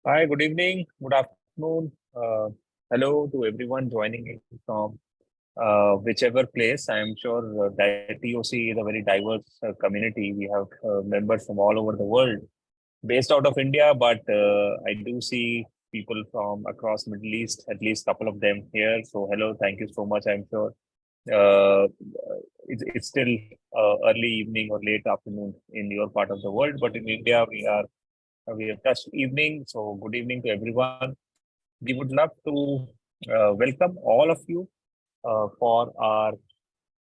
Hi, good evening, good afternoon. Hello to everyone joining in from whichever place. I am sure that TOC is a very diverse community. We have members from all over the world, based out of India, but I do see people from across Middle East, at least a couple of them here. So hello, thank you so much. I'm sure uh, it's still early evening or late afternoon in your part of the world, but in India we have touched evening. So good evening to everyone. We would love to welcome all of you for our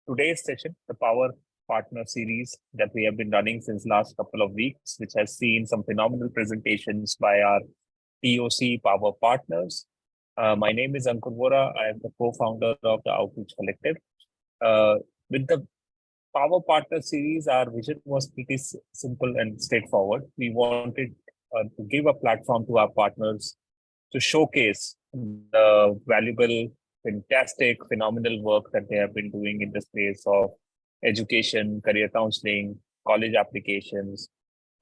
today's session, the Power Partner series that we have been running since last couple of weeks, which has seen some phenomenal presentations by our TOC Power Partners. My name is Ankur Vora. I am the co-founder of the Outreach Collective. Uh, with the Power Partner series, our vision was pretty simple and straightforward. We wanted to give a platform to our partners to showcase the valuable, fantastic, phenomenal work that they have been doing in the space of education, career counseling, college applications,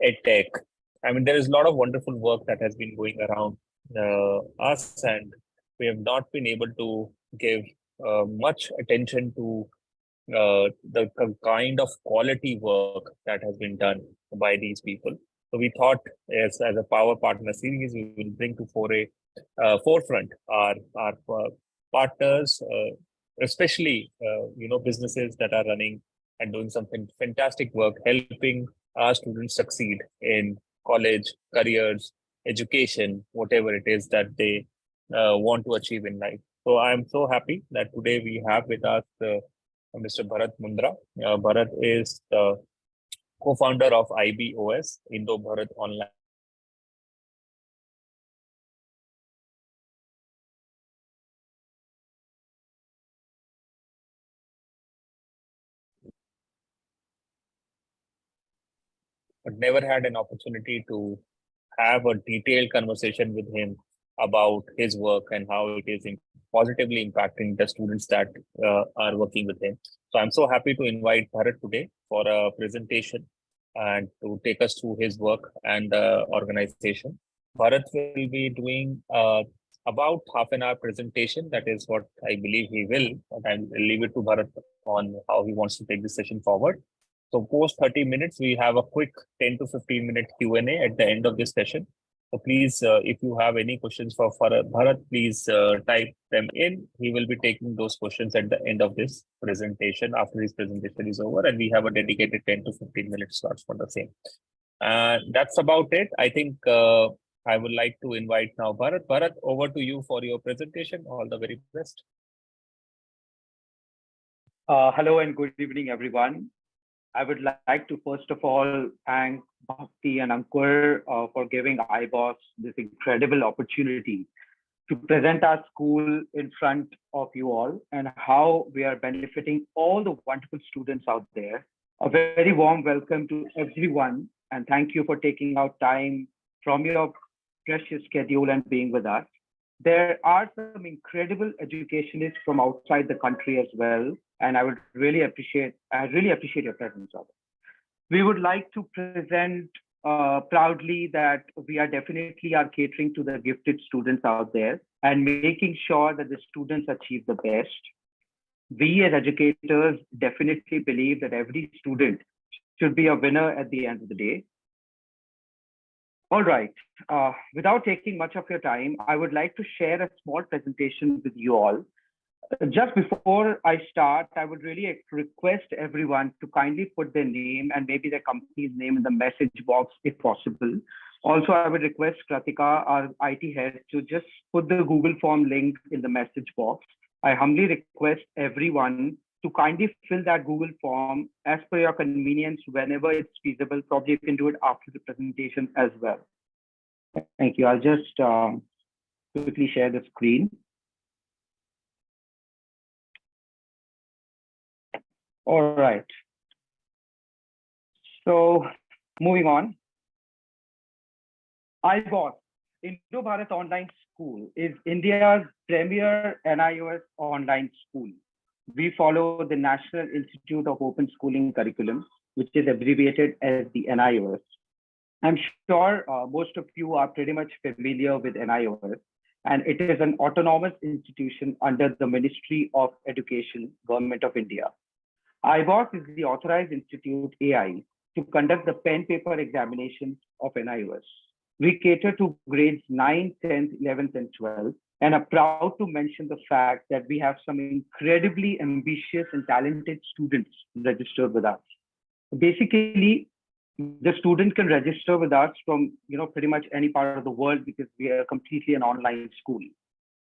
edtech. I mean, there is a lot of wonderful work that has been going around us, and we have not been able to give much attention to the kind of quality work that has been done by these people. So we thought, as a Power Partner series, we will bring to forefront our partners, especially businesses that are running and doing something fantastic work, helping our students succeed in college, careers, education, whatever it is that they want to achieve in life. So I'm so happy that today we have with us Mr. Bharat Mundra. Bharat is the co-founder of IBOS, Indo Bharat Online. But never had an opportunity to have a detailed conversation with him about his work and how it is positively impacting the students that are working with him. So I'm so happy to invite Bharat today for a presentation and to take us through his work and the organization. Bharat will be doing about half an hour presentation. That is what I believe he will. But I'll leave it to Bharat on how he wants to take this session forward. So post 30 minutes, we have a quick 10 to 15-minute Q&A at the end of this session. So please, if you have any questions for Bharat, please type them in. He will be taking those questions at the end of this presentation, after his presentation is over, and we have a dedicated 10 to 15 minute slots for the same. That's about it. I think I would like to invite now Bharat. Bharat, over to you for your presentation. All the very best. Hello and good evening, everyone. I would like to first of all thank Bhakti and Ankur for giving IBOS this incredible opportunity to present our school in front of you all and how we are benefiting all the wonderful students out there. A very warm welcome to everyone and thank you for taking out time from your precious schedule and being with us. There are some incredible educationists from outside the country as well, and I really appreciate your presence. We would like to present proudly that we are definitely catering to the gifted students out there and making sure that the students achieve the best. We as educators definitely believe that every student should be a winner at the end of the day. All right, without taking much of your time, I would like to share a small presentation with you all. Just before I start, I would really request everyone to kindly put their name and maybe their company's name in the message box if possible. Also, I would request Kratika, our IT head, to just put the Google form link in the message box. I humbly request everyone to kindly fill that Google form as per your convenience whenever it's feasible. Probably you can do it after the presentation as well. Thank you. I'll just quickly share the screen. All right. So moving on. IBOS, Indo Bharat Online School, is India's premier NIOS online school. We follow the National Institute of Open Schooling Curriculum, which is abbreviated as the NIOS. I'm sure most of you are pretty much familiar with NIOS, and it is an autonomous institution under the Ministry of Education, Government of India. IBOS is the authorized institute AI to conduct the pen paper examinations of NIOS. We cater to grades 9, 10th, 11th, and 12th, and are proud to mention the fact that we have some incredibly ambitious and talented students registered with us. Basically, the student can register with us from pretty much any part of the world because we are completely an online school.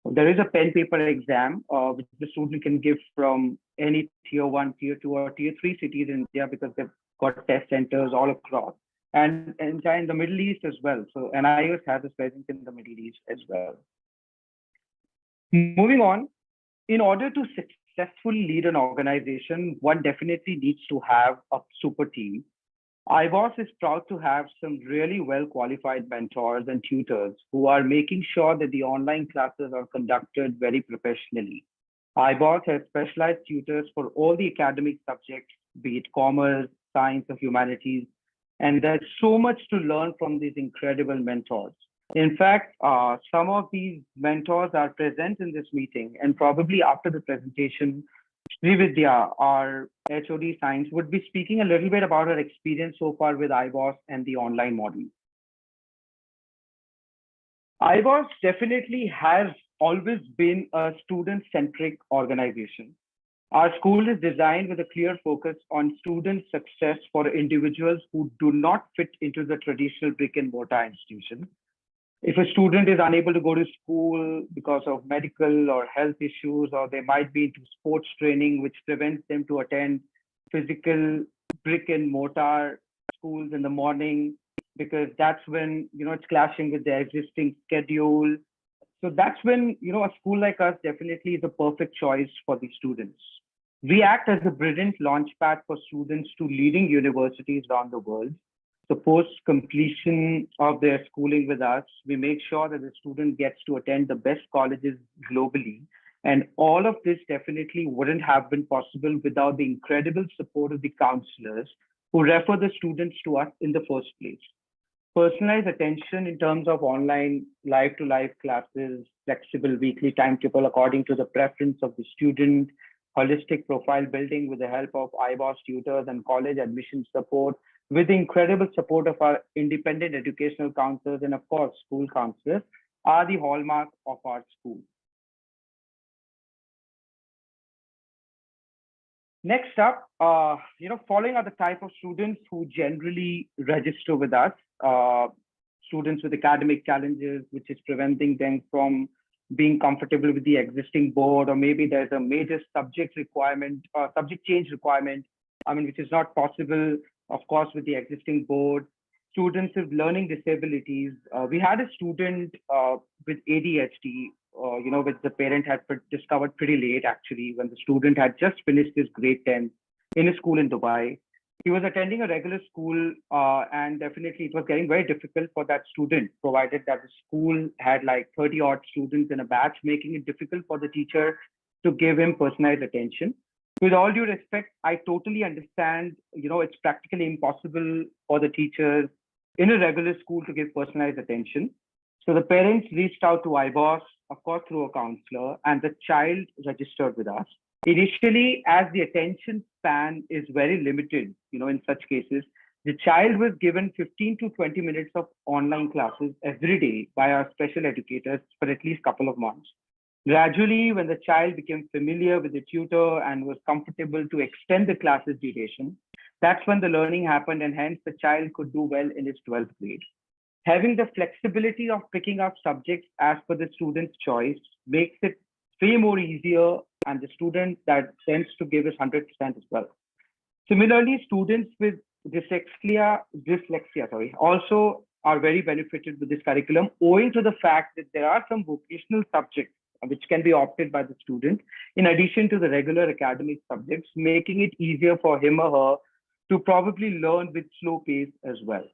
There is a pen paper exam which the student can give from any tier one, tier two, or tier three cities in India because they've got test centers all across, and in the Middle East as well. So NIOS has a presence in the Middle East as well. Moving on, in order to successfully lead an organization, one definitely needs to have a super team. IBOS is proud to have some really well qualified mentors and tutors who are making sure that the online classes are conducted very professionally. IBOS has specialized tutors for all the academic subjects, be it commerce, science, or humanities. And there's so much to learn from these incredible mentors. In fact, some of these mentors are present in this meeting, and probably after the presentation, Srividya, our HOD Science, would be speaking a little bit about her experience so far with IBOS and the online model. IBOS definitely has always been a student-centric organization. Our school is designed with a clear focus on student success for individuals who do not fit into the traditional brick and mortar institution. If a student is unable to go to school because of medical or health issues, or they might be into sports training, which prevents them to attend physical brick and mortar schools in the morning, because that's when, it's clashing with their existing schedule. So that's when, a school like us definitely is a perfect choice for the students. We act as a brilliant launchpad for students to leading universities around the world. So post completion of their schooling with us, we make sure that the student gets to attend the best colleges globally. And all of this definitely wouldn't have been possible without the incredible support of the counselors who refer the students to us in the first place. Personalized attention in terms of online live-to-live classes, flexible weekly timetable according to the preference of the student, holistic profile building with the help of IBOS tutors and college admission support, with the incredible support of our independent educational counselors and, of course, school counselors, are the hallmark of our school. Next up, following are the type of students who generally register with us. Students with academic challenges, which is preventing them from being comfortable with the existing board, or maybe there's a major subject requirement, subject change requirement, which is not possible, of course, with the existing board. Students with learning disabilities. We had a student with ADHD, which the parent had discovered pretty late, actually, when the student had just finished his grade 10 in a school in Dubai. He was attending a regular school, and definitely it was getting very difficult for that student, provided that the school had like 30 odd students in a batch, making it difficult for the teacher to give him personalized attention. With all due respect, I totally understand, it's practically impossible for the teachers in a regular school to give personalized attention. So the parents reached out to IBOS, of course, through a counselor, and the child registered with us. Initially, as the attention span is very limited, in such cases, the child was given 15 to 20 minutes of online classes every day by our special educators for at least a couple of months. Gradually, when the child became familiar with the tutor and was comfortable to extend the classes duration, that's when the learning happened, and hence the child could do well in his 12th grade. Having the flexibility of picking up subjects as per the student's choice makes it way more easier, and the student that tends to give his 100% as well. Similarly, students with dyslexia, also are very benefited with this curriculum, owing to the fact that there are some vocational subjects which can be opted by the student, in addition to the regular academic subjects, making it easier for him or her to probably learn with slow pace as well.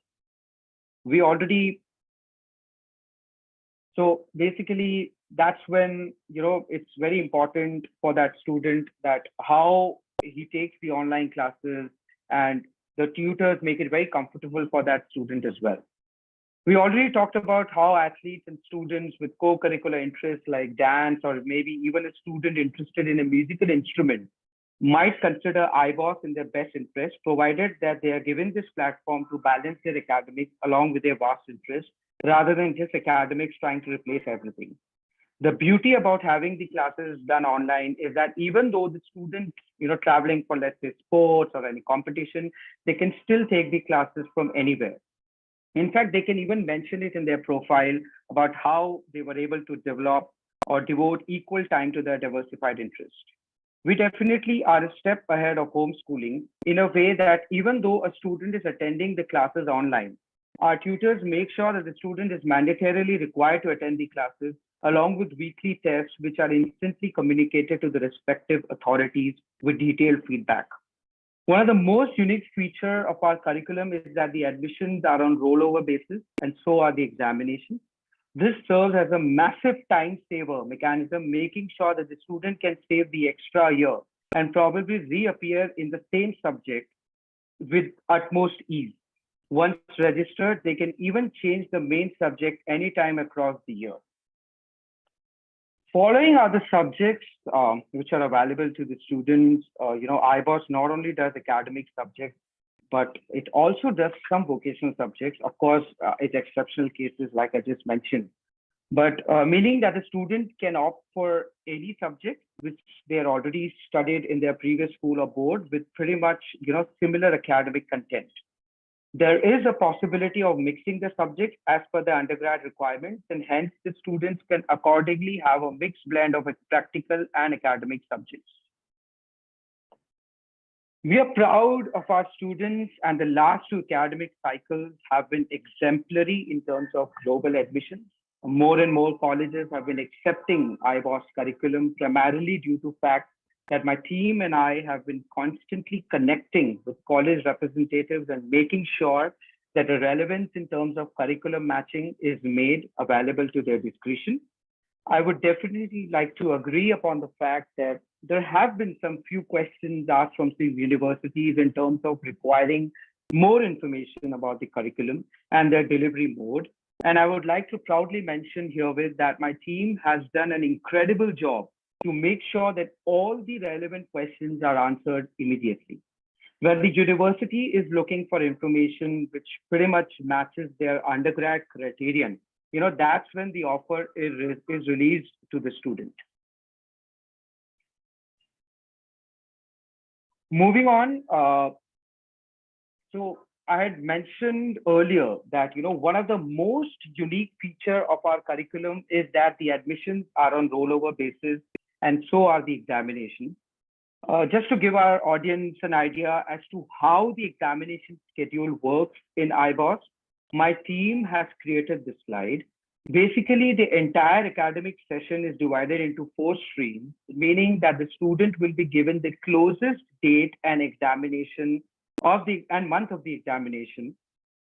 So basically, that's when, it's very important for that student that how he takes the online classes, and the tutors make it very comfortable for that student as well. We already talked about how athletes and students with co-curricular interests like dance or maybe even a student interested in a musical instrument might consider IBOS in their best interest, provided that they are given this platform to balance their academics along with their vast interests, rather than just academics trying to replace everything. The beauty about having the classes done online is that even though the student, traveling for, let's say, sports or any competition, they can still take the classes from anywhere. In fact, they can even mention it in their profile about how they were able to develop or devote equal time to their diversified interests. We definitely are a step ahead of homeschooling in a way that even though a student is attending the classes online, our tutors make sure that the student is mandatorily required to attend the classes along with weekly tests, which are instantly communicated to the respective authorities with detailed feedback. One of the most unique feature of our curriculum is that the admissions are on rollover basis and so are the examinations. This serves as a massive time saver mechanism, making sure that the student can save the extra year and probably reappear in the same subject with utmost ease. Once registered, they can even change the main subject anytime across the year. Following are the subjects which are available to the students. IBOS not only does academic subjects, but it also does some vocational subjects. Of course, it's exceptional cases like I just mentioned, but meaning that the student can opt for any subject which they are already studied in their previous school or board with pretty much, similar academic content. There is a possibility of mixing the subjects as per the undergrad requirements, and hence the students can accordingly have a mixed blend of practical and academic subjects. We are proud of our students, and the last two academic cycles have been exemplary in terms of global admissions. More and more colleges have been accepting IBOS curriculum primarily due to fact that my team and I have been constantly connecting with college representatives and making sure that the relevance in terms of curriculum matching is made available to their discretion. I would definitely like to agree upon the fact that there have been some few questions asked from some universities in terms of requiring more information about the curriculum and their delivery mode. And I would like to proudly mention herewith that my team has done an incredible job to make sure that all the relevant questions are answered immediately. When the university is looking for information which pretty much matches their undergrad criterion, that's when the offer is released to the student. Moving on, so I had mentioned earlier that one of the most unique feature of our curriculum is that the admissions are on rollover basis, and so are the examinations. Just to give our audience an idea as to how the examination schedule works in IBOS, my team has created this slide. Basically, the entire academic session is divided into 4 streams, meaning that the student will be given the closest date and examination of the and month of the examination.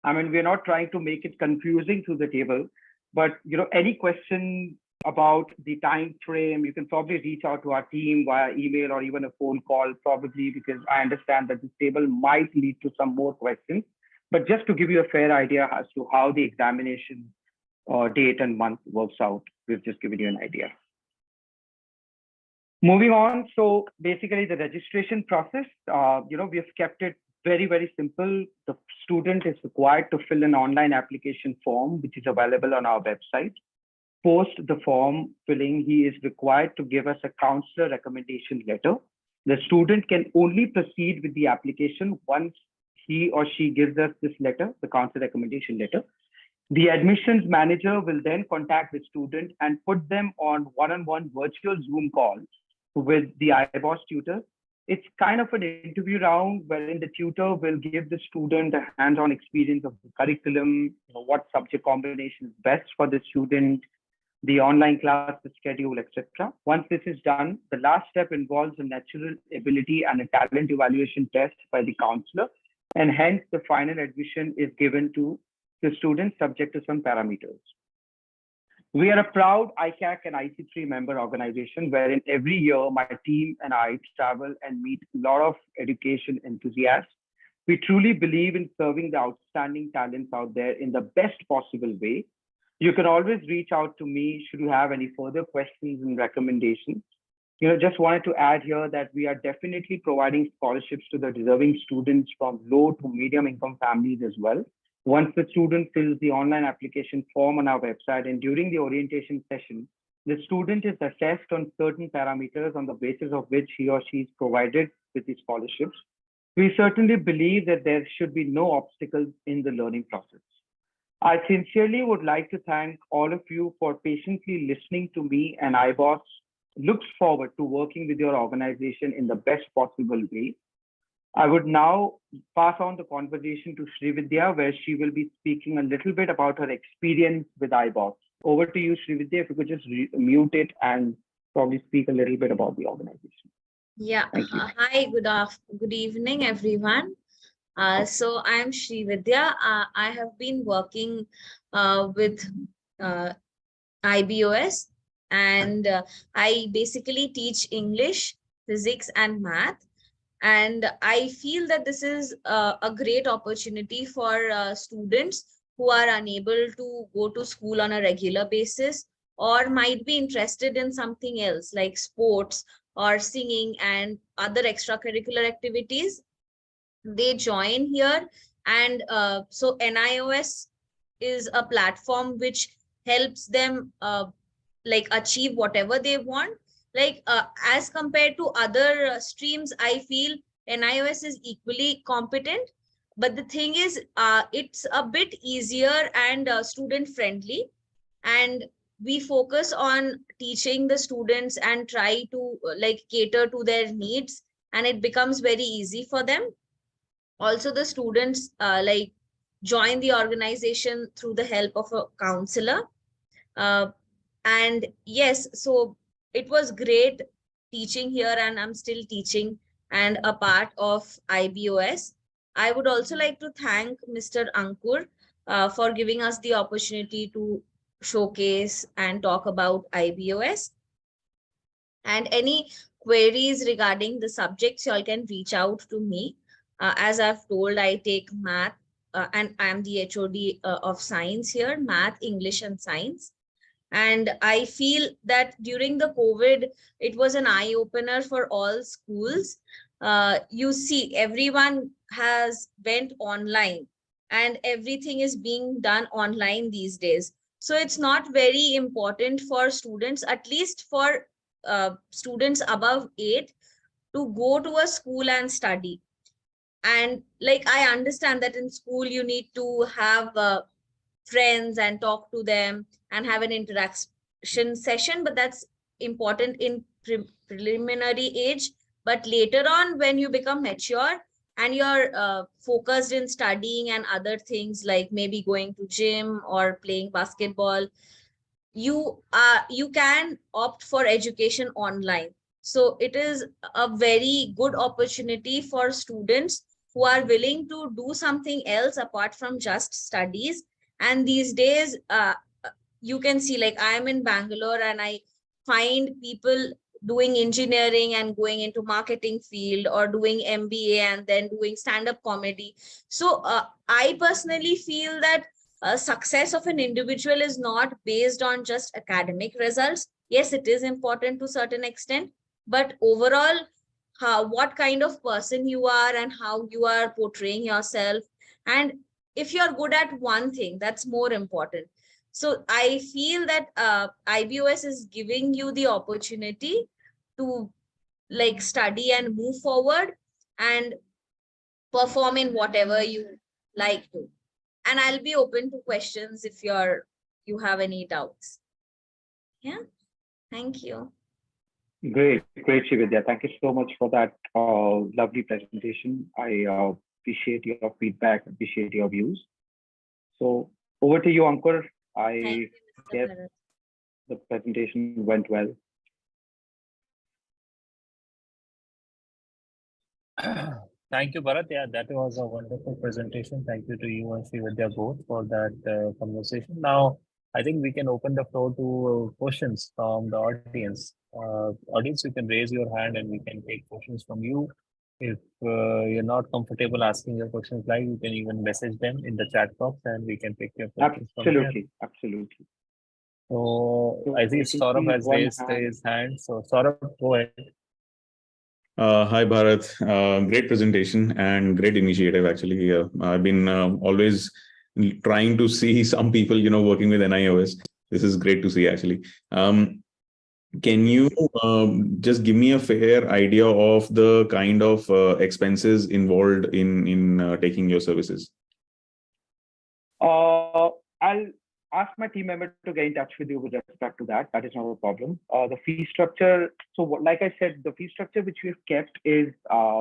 I mean, we're not trying to make it confusing through the table, but any question about the time frame, you can probably reach out to our team via email or even a phone call, probably, because I understand that this table might lead to some more questions. But just to give you a fair idea as to how the examination date and month works out, we've just given you an idea. Moving on, so basically the registration process, we have kept it very, very simple. The student is required to fill an online application form, which is available on our website. Post the form filling, he is required to give us a counselor recommendation letter. The student can only proceed with the application once he or she gives us this letter, the counselor recommendation letter. The admissions manager will then contact the student and put them on one-on-one virtual Zoom calls with the IBOS tutor. It's kind of an interview round wherein the tutor will give the student a hands-on experience of the curriculum, what subject combination is best for the student, the online class schedule, etc. Once this is done, the last step involves a natural ability and a talent evaluation test by the counselor, and hence the final admission is given to the student subject to some parameters. We are a proud ICAC and IC3 member organization wherein every year my team and I travel and meet a lot of education enthusiasts. We truly believe in serving the outstanding talents out there in the best possible way. You can always reach out to me should you have any further questions and recommendations. Just wanted to add here that we are definitely providing scholarships to the deserving students from low to medium income families as well. Once the student fills the online application form on our website and during the orientation session, the student is assessed on certain parameters on the basis of which he or she is provided with the scholarships. We certainly believe that there should be no obstacles in the learning process. I sincerely would like to thank all of you for patiently listening to me, and IBOS looks forward to working with your organization in the best possible way. I would now pass on the conversation to Srividya, where she will be speaking a little bit about her experience with IBOS. Over to you, Srividya, if you could just mute it and probably speak a little bit about the organization. Yeah. Hi, good evening, everyone. So I'm Srividya. I have been working with IBOS, and I basically teach English, physics, and math. And I feel that this is a great opportunity for students who are unable to go to school on a regular basis, or might be interested in something else like sports or singing and other extracurricular activities. They join here, and so NIOS is a platform which helps them like achieve whatever they want. Like as compared to other streams, I feel NIOS is equally competent, but the thing is it's a bit easier and student friendly, and we focus on teaching the students and try to like cater to their needs, and it becomes very easy for them. Also, the students like join the organization through the help of a counselor. uh, and yes, so it was great teaching here, and I'm still teaching and a part of IBOS. I would also like to thank Mr. Ankur for giving us the opportunity to showcase and talk about IBOS. And any queries regarding the subjects, y'all can reach out to me. As I've told, I take math and I'm the HOD of science here, math, English, and science. And I feel that during the COVID, it was an eye opener for all schools. You see, everyone has went online, and everything is being done online these days. So it's not very important for students, at least for students above 8, to go to a school and study. And like, I understand that in school you need to have friends and talk to them and have an interaction session, but that's important in preliminary age. But later on, when you become mature and you're focused in studying and other things, like maybe going to gym or playing basketball, you can opt for education online. So it is a very good opportunity for students who are willing to do something else apart from just studies. And these days you can see, like, I am in Bangalore, and I find people doing engineering and going into marketing field, or doing MBA and then doing stand-up comedy. So I personally feel that success of an individual is not based on just academic results. Yes, it is important to a certain extent, but overall, what kind of person you are and how you are portraying yourself, and if you're good at one thing, that's more important. So I feel that IBOS is giving you the opportunity to like study and move forward and perform in whatever you like to. And I'll be open to questions if you have any doubts. Yeah, thank you. Great, Srividya. Thank you so much for that lovely presentation. I appreciate your feedback, appreciate your views. So over to you, Ankur. I guess the presentation went well. Thank you, Bharat. Yeah, that was a wonderful presentation. Thank you to you and Srividya both for that conversation. Now, I think we can open the floor to questions from the audience. Audience, you can raise your hand and we can take questions from you. If you're not comfortable asking your questions live, you can even message them in the chat box and we can pick your questions from there. Absolutely, absolutely. So So I see I can Saurabh see has one raised hand. his hand. So Saurabh, go ahead. Hi, Bharat. Great presentation and great initiative, actually. I've been always trying to see some people, working with NIOS. This is great to see, actually. Can you just give me a fair idea of the kind of expenses involved in taking your services? I'll ask my team member to get in touch with you with respect to that. That is not a problem. The fee structure, like I said, the fee structure which we've kept is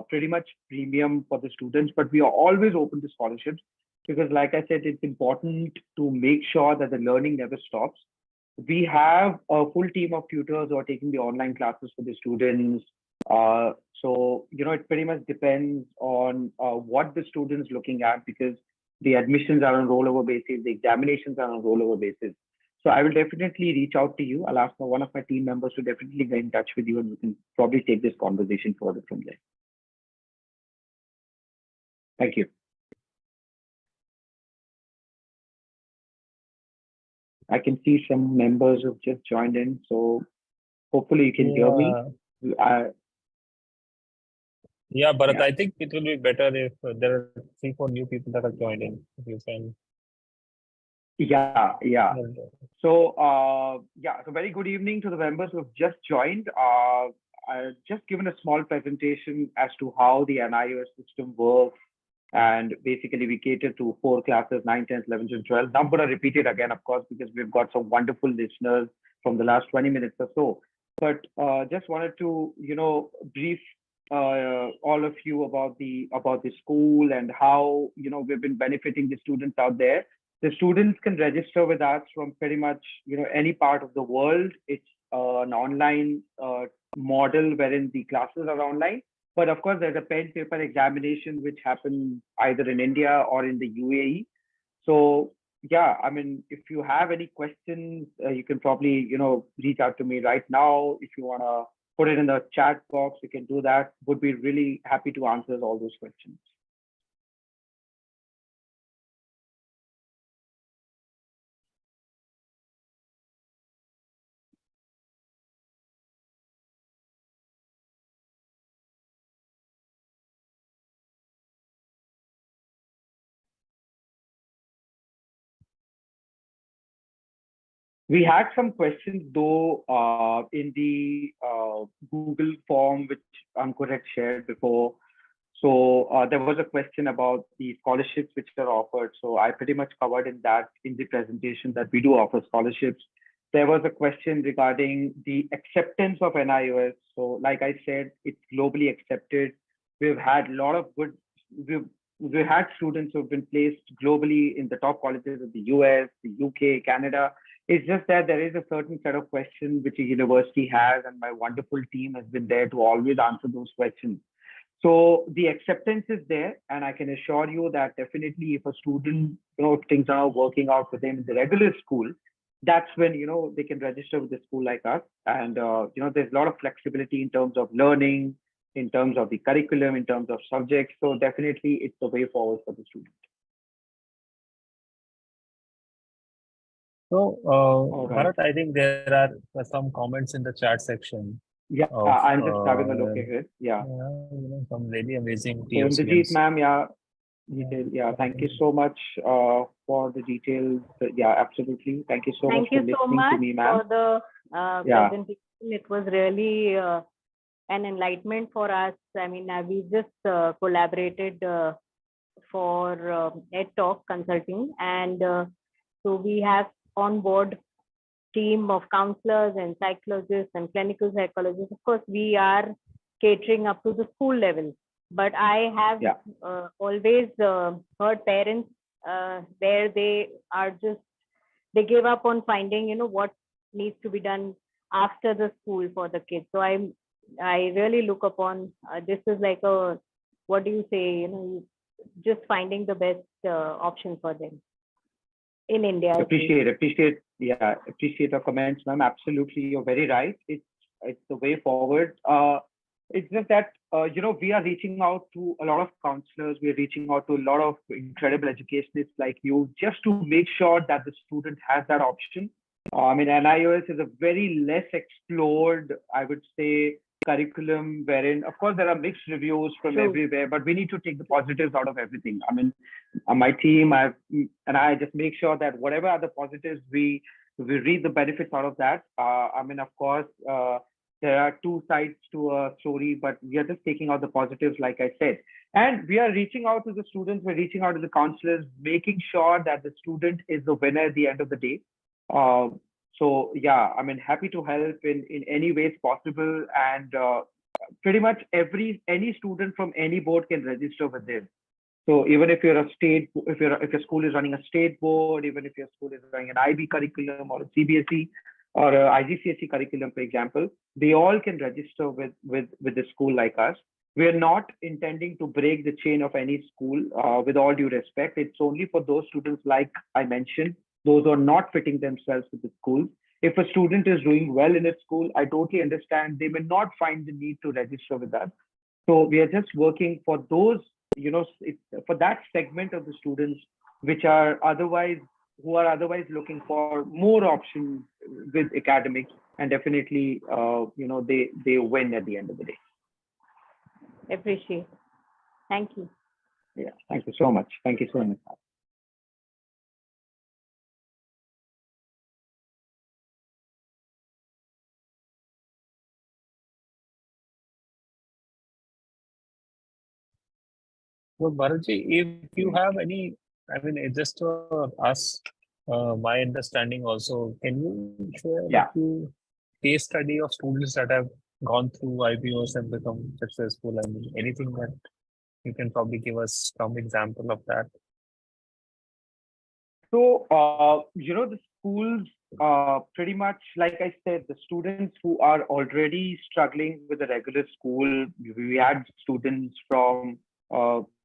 pretty much premium for the students, but we are always open to scholarships because, like I said, it's important to make sure that the learning never stops. We have a full team of tutors who are taking the online classes for the students. So, it pretty much depends on what the student's looking at because the admissions are on rollover basis, the examinations are on rollover basis. So I will definitely reach out to you. I'll ask one of my team members to definitely get in touch with you and we can probably take this conversation further from there. Thank you. I can see some members who've just joined in, so hopefully you can hear me. Yeah, Bharat, I think it will be better if there are 3-4 new people that are joining. If you can. Yeah. So, so very good evening to the members who have just joined. I've just given a small presentation as to how the NIOS system works. And basically, we cater to 4 classes, 9, 10, 11, and 12. Now, I'm going to repeat it again, of course, because we've got some wonderful listeners from the last 20 minutes or so. But just wanted to, brief all of you about the school and how, we've been benefiting the students out there. The students can register with us from pretty much, any part of the world. It's an online model wherein the classes are online. But of course, there's a pen paper examination which happens either in India or in the UAE. So yeah, I mean, if you have any questions, you can probably, reach out to me right now. If you want to put it in the chat box, you can do that. Would be really happy to answer all those questions. We had some questions though in the Google form which Ankur had shared before. So there was a question about the scholarships which are offered. So I pretty much covered in the presentation that we do offer scholarships. There was a question regarding the acceptance of NIOS. So like I said, it's globally accepted. We've had a lot of good, we've had students who've been placed globally in the top colleges of the US, the UK, Canada. It's just that there is a certain set of questions which a university has, and my wonderful team has been there to always answer those questions. So the acceptance is there, and I can assure you that definitely if a student, if things are working out for them in the regular school, that's when, they can register with a school like us. And, there's a lot of flexibility in terms of learning, in terms of the curriculum, in terms of subjects. So definitely it's the way forward for the student. So, Bharat, I think there are some comments in the chat section. Yeah, I'm just having a look at it. Yeah. Some really amazing So Indrajit, ma'am, thank you so much for the details. Yeah, absolutely. Thank you so much for listening to me, ma'am. For the presentation. It was really an enlightenment for us. I mean, we just collaborated for TOC consulting, and so we have on board team of counselors and psychologists and clinical psychologists. Of course, we are catering up to the school level, but I have always heard parents where they give up on finding, what needs to be done after the school for the kids. So I really look upon this is like a, what do you say, just finding the best option for them in India. Appreciate your comments, ma'am. Absolutely, you're very right. It's the way forward. It's just that we are reaching out to a lot of counselors. We are reaching out to a lot of incredible educationists like you, just to make sure that the student has that option. I mean, NIOS is a very less explored, I would say, curriculum wherein, of course, there are mixed reviews from everywhere, but we need to take the positives out of everything. I mean, my team, I just make sure that whatever are the positives, we read the benefits out of that. I mean, of course, there are two sides to a story, but we are just taking out the positives, like I said. And we are reaching out to the students, we're reaching out to the counselors, making sure that the student is the winner at the end of the day. So yeah, I mean, happy to help in any ways possible. And pretty much any student from any board can register with this. So even if you're a state, if your school is running a state board, even if your school is running an IB curriculum or a CBSE or a IGCSE curriculum, for example, they all can register with the school like us. We are not intending to break the chain of any school. With all due respect, it's only for those students, like I mentioned, those who are not fitting themselves with the school. If a student is doing well in a school, I totally understand they may not find the need to register with us. So we are just working for those, for that segment of the students which are otherwise looking for more options with academics, and definitely, they win at the end of the day. Appreciate. Thank you. Yeah, thank you so much. Thank you so much. So, Bharatji, if you have any, I mean, it's just us, my understanding also, can you share a few case study of students that have gone through IBOS and become successful? I mean, anything that you can probably give us some example of that? So, the schools, pretty much, like I said, the students who are already struggling with the regular school, we had students from,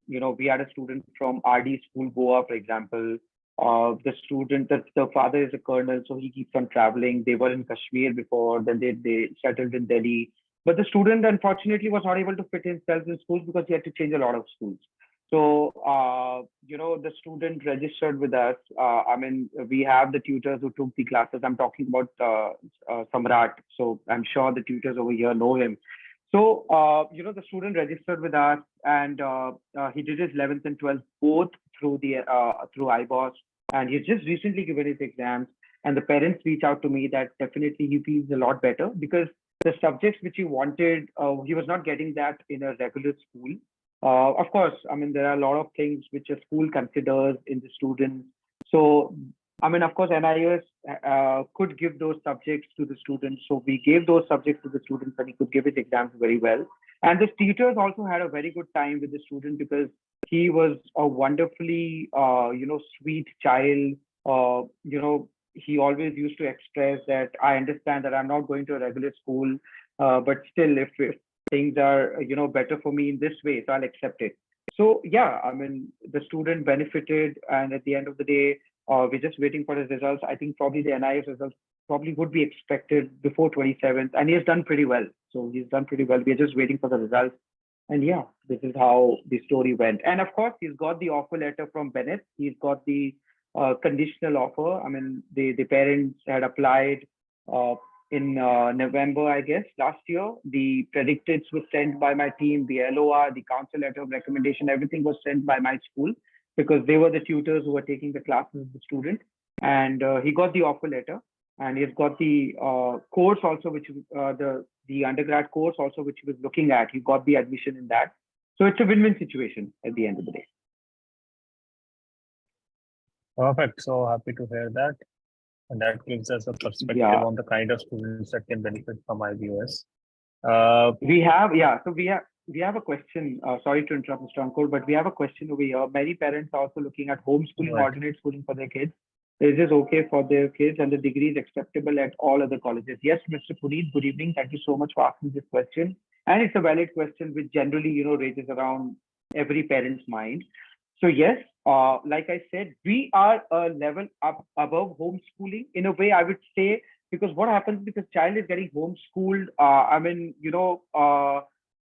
we had a student from RD School Goa, for example. The father is a colonel, so he keeps on traveling. They were in Kashmir before, then they settled in Delhi. But the student, unfortunately, was not able to fit himself in schools because he had to change a lot of schools. So, the student registered with us. I mean, we have the tutors who took the classes. I'm talking about Samrat. So I'm sure the tutors over here know him. So, the student registered with us, and he did his 11th and 12th both through through IBOS, and he's just recently given his exams. And the parents reach out to me that definitely he feels a lot better because the subjects which he wanted, he was not getting that in a regular school. Of course, I mean, there are a lot of things which a school considers in the students. So, I mean, of course, NIOS could give those subjects to the students. So we gave those subjects to the students and he could give his exams very well. And the teachers also had a very good time with the student because he was a wonderfully, sweet child. He always used to express that I understand that I'm not going to a regular school, but still, if things are better for me in this way, so I'll accept it. So yeah, I mean, the student benefited, and at the end of the day, we're just waiting for his results. I think probably the NIOS results probably would be expected before 27th, and he has done pretty well. So he's done pretty well. We're just waiting for the results. And yeah, this is how the story went. And of course, he's got the offer letter from Bennett. He's got the conditional offer. I mean, the parents had applied in November, I guess, last year. The predicteds were sent by my team, the LOR, the council letter of recommendation, everything was sent by my school because they were the tutors who were taking the classes with the student. And he got the offer letter, and he's got the course also, which the undergrad course also, which he was looking at. He got the admission in that. So it's a win-win situation at the end of the day. Perfect. So happy to hear that. And that gives us a perspective on the kind of students that can benefit from IBOS. We have a question. Sorry to interrupt, Mr. Ankur, but we have a question over here. Many parents are also looking at homeschooling, alternate schooling for their kids. Is this okay for their kids and the degree is acceptable at all other colleges? Yes, Mr. Puneet, good evening. Thank you so much for asking this question. And it's a valid question which generally, raises around every parent's mind. So yes, like I said, we are a level up above homeschooling in a way, I would say, because what happens because child is getting homeschooled,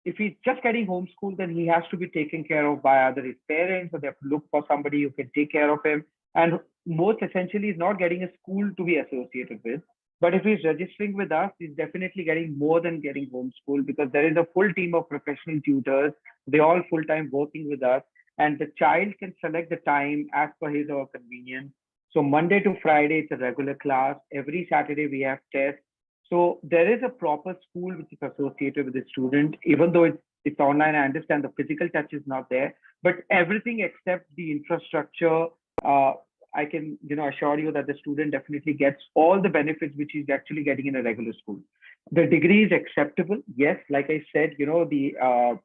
if he's just getting homeschooled, then he has to be taken care of by either his parents, or they have to look for somebody who can take care of him. And most essentially, he's not getting a school to be associated with. But if he's registering with us, he's definitely getting more than getting homeschooled, because there is a full team of professional tutors. They're all full-time working with us, and the child can select the time as per his or her convenience. So Monday to Friday, it's a regular class. Every Saturday, we have tests. So there is a proper school which is associated with the student, even though it's online. I understand the physical touch is not there, but everything except the infrastructure, I can assure you that the student definitely gets all the benefits which he's actually getting in a regular school. The degree is acceptable. Yes, like I said, the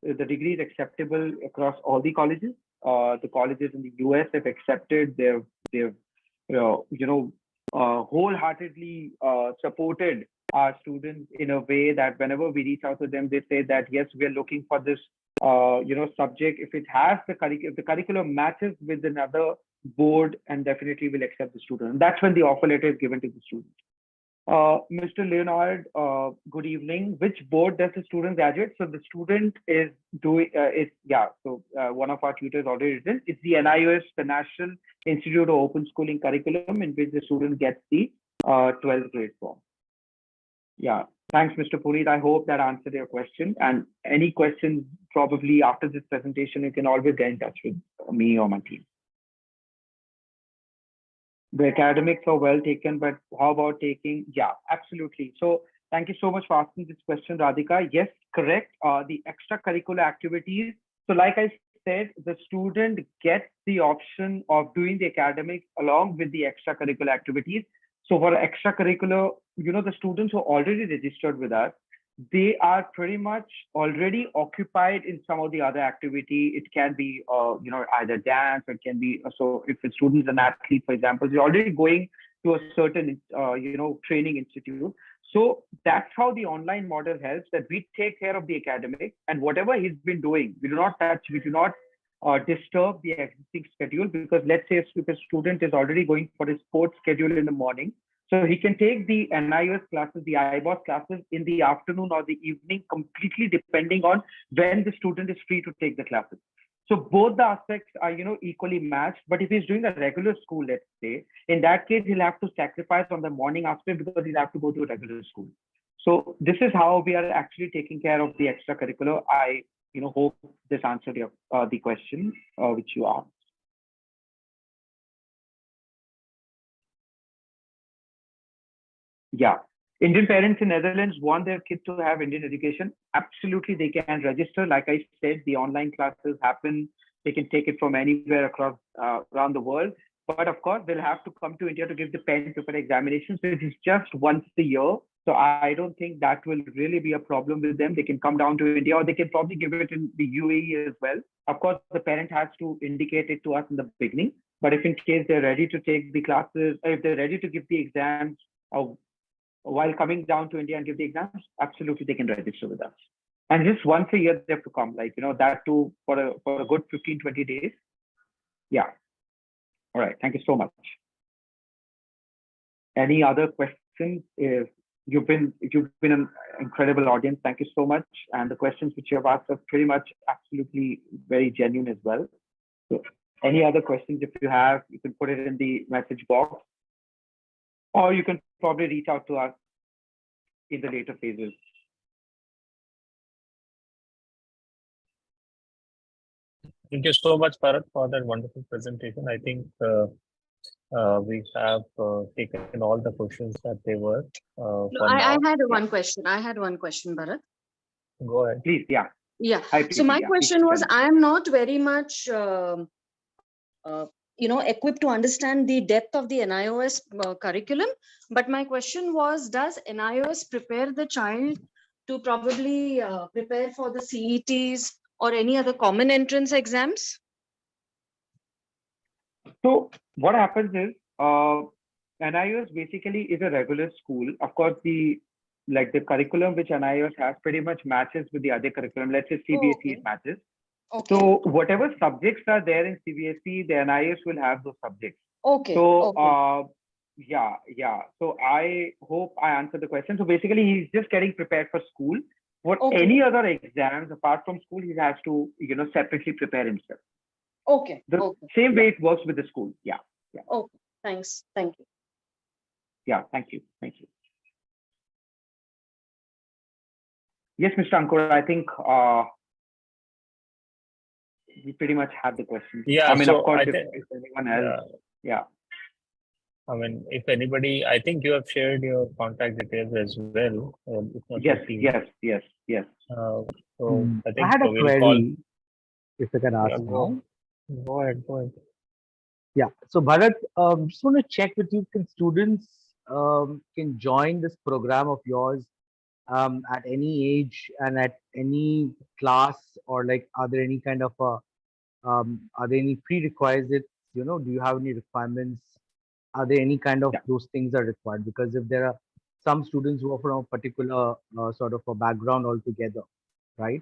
degree is acceptable across all the colleges. The colleges in the US have accepted. They've wholeheartedly supported our students in a way that whenever we reach out to them, they say that yes, we are looking for this subject. If it has if the curriculum matches with another board, and definitely will accept the student. And that's when the offer letter is given to the student. Mr. Leonard, good evening. Which board does the student graduate? So the student is doing, one of our tutors already written. It's the NIOS, the National Institute of Open Schooling Curriculum, in which the student gets the 12th grade form. Yeah, thanks, Mr. Puneet. I hope that answered your question. And any questions, probably after this presentation, you can always get in touch with me or my team. The academics are well taken, but how about taking? Yeah, absolutely. So thank you so much for asking this question, Radhika. Yes, correct. The extracurricular activities. So like I said, the student gets the option of doing the academics along with the extracurricular activities. So for extracurricular, the students who are already registered with us, they are pretty much already occupied in some of the other activity. It can be, either dance, or it can be, so if a student is an athlete, for example, they're already going to a certain, training institute. So that's how the online model helps, that we take care of the academic, and whatever he's been doing, we do not touch, we do not disturb the existing schedule, because let's say if a student is already going for his sports schedule in the morning, so he can take the NIOS classes, the IBOS classes in the afternoon or the evening, completely depending on when the student is free to take the classes. So both the aspects are, equally matched. But if he's doing a regular school, let's say, in that case, he'll have to sacrifice on the morning aspect, because he'll have to go to a regular school. So this is how we are actually taking care of the extracurricular. I, hope this answered your the question which you asked. Yeah. Indian parents in Netherlands want their kids to have Indian education. Absolutely, they can register. Like I said, the online classes happen. They can take it from anywhere across around the world. But of course, they'll have to come to India to give the pen paper examination. So it is just once a year. So I don't think that will really be a problem with them. They can come down to India, or they can probably give it in the UAE as well. Of course, the parent has to indicate it to us in the beginning. But if in case they're ready to take the classes, if they're ready to give the exams, while coming down to India and give the exams, absolutely they can register with us. And just once a year they have to come, that too for a good 15-20 days. Yeah. All right. Thank you so much. Any other questions? If you've been an incredible audience. Thank you so much. And the questions which you have asked are pretty much absolutely very genuine as well. So any other questions, if you have, you can put it in the message box, or you can probably reach out to us in the later phases. Thank you so much, Bharat, for that wonderful presentation. I think we have taken all the questions that they were. No, I had one question. I had one question, Bharat. Go ahead. Please, yeah. Yeah. Hi, So my yeah, question was, I am not very much, equipped to understand the depth of the NIOS curriculum. But my question was, does NIOS prepare the child to probably prepare for the CETs or any other common entrance exams? So what happens is, NIOS basically is a regular school. Of course, the curriculum which NIOS has pretty much matches with the other curriculum. Let's say CBSE, okay. It matches. Okay. So whatever subjects are there in CBSE, the NIOS will have those subjects. Okay. So okay. Yeah. So I hope I answered the question. So basically, he's just getting prepared for school. For Okay. any other exams apart from school, he has to, separately prepare himself. Okay. The Okay. same way it works with the school. Yeah. Okay. Thanks. Thank you. Yeah. Thank you. Thank you. Yes, Mr. Ankur, I think we pretty much have the question. Yeah, I mean, so of course, I think, if anyone else, yeah. I mean, if anybody, I think you have shared your contact details as well. If not Yes, the team. yes. So I I think had a we'll call. query, if I can ask Yeah, now. go ahead. Yeah. So Bharat, just want to check with you, can students can join this program of yours at any age and at any class, or like are there any kind of are there any prerequisites? Do you have any requirements? Are there any kind of Yeah. those things are required? Because if there are some students who are from a particular sort of a background altogether, right?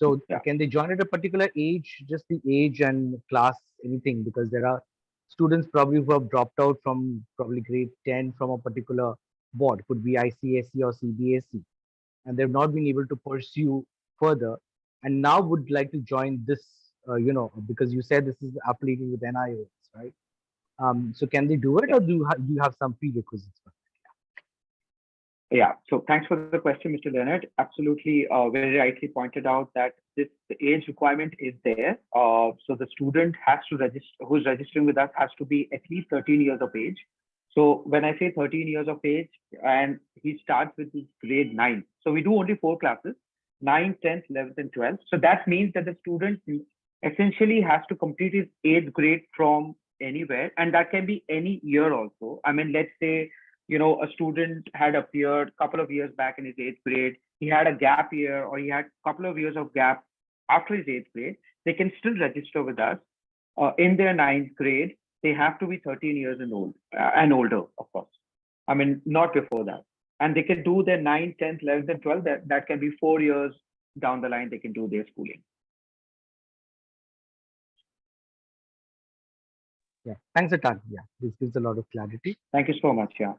So Yeah. can they join at a particular age, just the age and class, anything? Because there are students probably who have dropped out from probably grade 10 from a particular board, could be ICSE or CBSE, and they've not been able to pursue further, and now would like to join this, because you said this is affiliated with NIOS, right? So can they do it, or do you have some prerequisites for Yeah. So thanks for the question, Mr. Leonard. Absolutely, very rightly pointed out that the age requirement is there. So the student has to register, who's registering with us has to be at least 13 years of age. So when I say 13 years of age, and he starts with his grade 9. So we do only 4 classes, 9, 10th, 11th, and 12th. So that means that the student essentially has to complete his 8th grade from anywhere, and that can be any year also. I mean, let's say, a student had appeared a couple of years back in his 8th grade, he had a gap year, or he had a couple of years of gap after his 8th grade, they can still register with us. In their 9th grade, they have to be 13 years and older, of course. I mean, not before that. And they can do their 9th, 10th, 11th, and 12th. That can be 4 years down the line, they can do their schooling. Yeah. Thanks, Atan. Yeah, this gives a lot of clarity. Thank you so much. Yeah.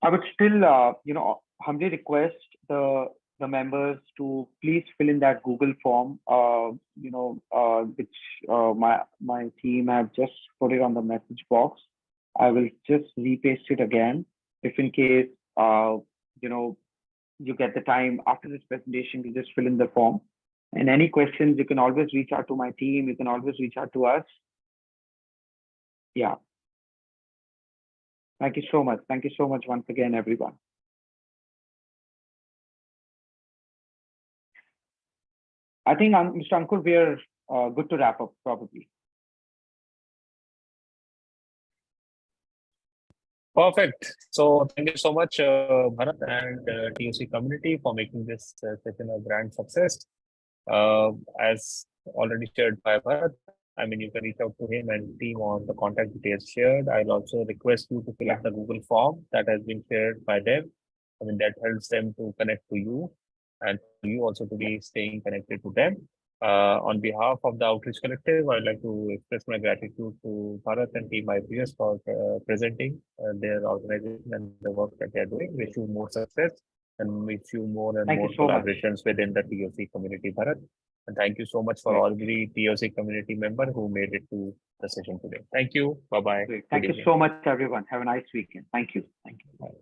I would still, humbly request the members to please fill in that Google form, which my team have just put it on the message box. I will just repaste it again, if in case you get the time after this presentation to just fill in the form. And any questions, you can always reach out to my team. You can always reach out to us. Yeah. Thank you so much. Thank you so much once again, everyone. I think, Mr. Ankur, we are good to wrap up, probably. Perfect. So thank you so much, Bharat and TOC community for making this session a grand success. As already shared by Bharat, I mean, you can reach out to him and team on the contact details shared. I'll also request you to fill out the Google form that has been shared by them. I mean, that helps them to connect to you, and you also to be staying connected to them. On behalf of the Outreach Collective, I'd like to express my gratitude to Bharat and Team IBOS for presenting their organization and the work that they are doing. Wish you more success and wish you more and more collaborations within the TOC community, Bharat. And thank you so much for all the TOC community members who made it to the session today. Thank you. Bye-bye. Thank you so much, everyone. Have a nice weekend. Thank you. Thank you. Bye.